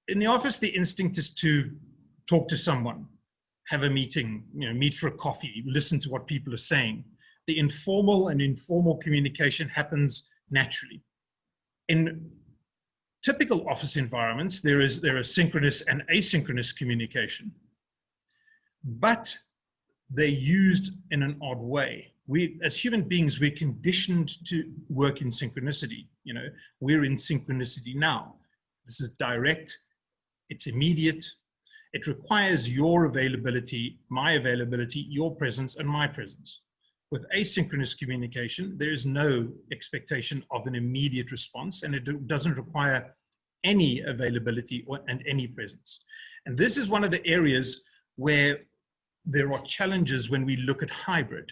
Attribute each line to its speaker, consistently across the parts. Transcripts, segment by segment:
Speaker 1: in the office, the instinct is to talk to someone, have a meeting, meet for a coffee, listen to what people are saying. The informal and informal communication happens naturally. In typical office environments, there is synchronous and asynchronous communication, but they're used in an odd way. We, as human beings, we're conditioned to work in synchronicity. We're in synchronicity now. This is direct, it's immediate. It requires your availability, my availability, your presence, and my presence. With asynchronous communication, there is no expectation of an immediate response, and it doesn't require any availability and any presence. And this is one of the areas where there are challenges when we look at hybrid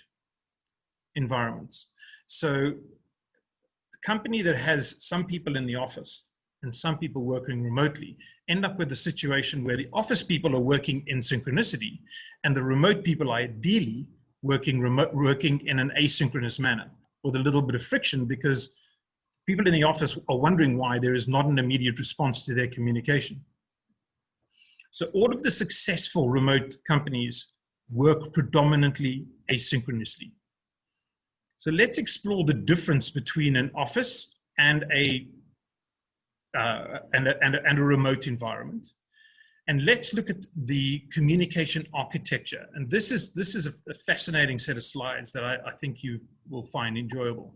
Speaker 1: environments. So a company that has some people in the office and some people working remotely end up with a situation where the office people are working in synchronicity and the remote people are ideally working in an asynchronous manner with a little bit of friction, because people in the office are wondering why there is not an immediate response to their communication. So all of the successful remote companies work predominantly asynchronously. So let's explore the difference between an office and a remote environment. And let's look at the communication architecture. And this is a fascinating set of slides that I think you will find enjoyable.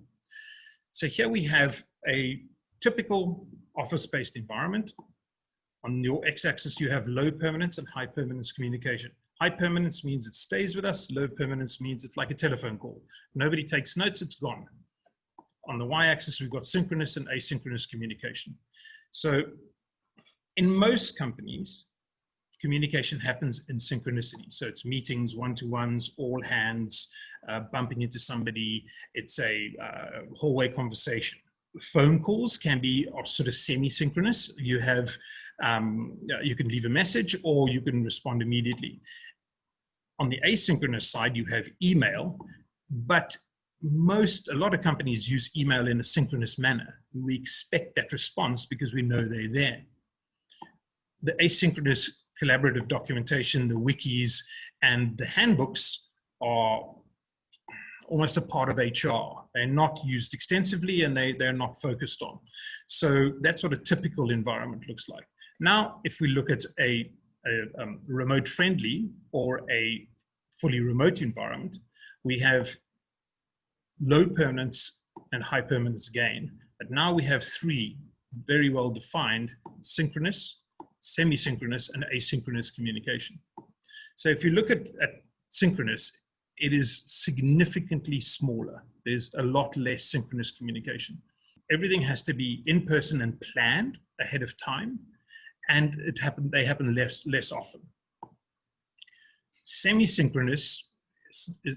Speaker 1: So here we have a typical office-based environment. On your x-axis, you have low permanence and high permanence communication. High permanence means it stays with us. Low permanence means it's like a telephone call. Nobody takes notes, it's gone. On the y-axis, we've got synchronous and asynchronous communication. So in most companies, communication happens in synchronicity. So it's meetings, one-to-ones, all hands, bumping into somebody. It's a hallway conversation. Phone calls can be sort of semi-synchronous. You have, you can leave a message or you can respond immediately. On the asynchronous side, you have email, but a lot of companies use email in a synchronous manner. We expect that response because we know they're there. The asynchronous collaborative documentation, the wikis, and the handbooks are almost a part of HR. They're not used extensively and they're not focused on. So that's what a typical environment looks like. Now, if we look at a remote friendly or a fully remote environment, we have low permanence and high permanence gain. But now we have three very well defined synchronous, semi-synchronous, and asynchronous communication. So if you look at synchronous, it is significantly smaller. There's a lot less synchronous communication. Everything has to be in person and planned ahead of time, and they happen less often. Semi-synchronous,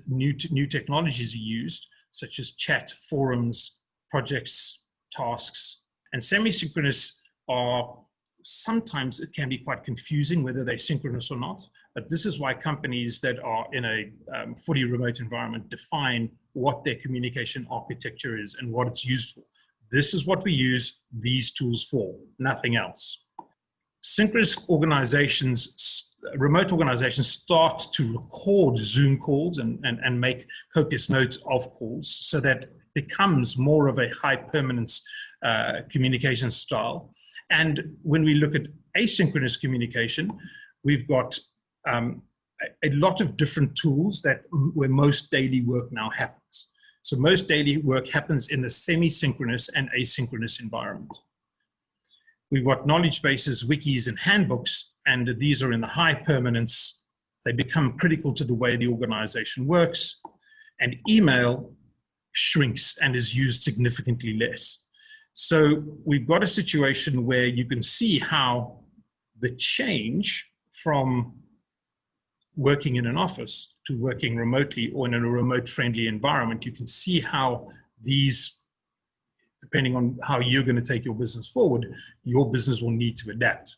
Speaker 1: new technologies are used, such as chat, forums, projects, tasks, and semi-synchronous are sometimes it can be quite confusing whether they're synchronous or not, but this is why companies that are in a fully remote environment define what their communication architecture is and what it's used for. This is what we use these tools for, nothing else. Synchronous organizations, remote organizations start to record Zoom calls and make copious notes of calls so that it becomes more of a high permanence communication style. And when we look at asynchronous communication, we've got a lot of different tools where most daily work now happens. So most daily work happens in the semi-synchronous and asynchronous environment. We've got knowledge bases, wikis, and handbooks, and these are in the high permanence. They become critical to the way the organization works, and email shrinks and is used significantly less. So we've got a situation where you can see how the change from working in an office to working remotely or in a remote friendly environment, you can see how these, depending on how you're going to take your business forward, your business will need to adapt.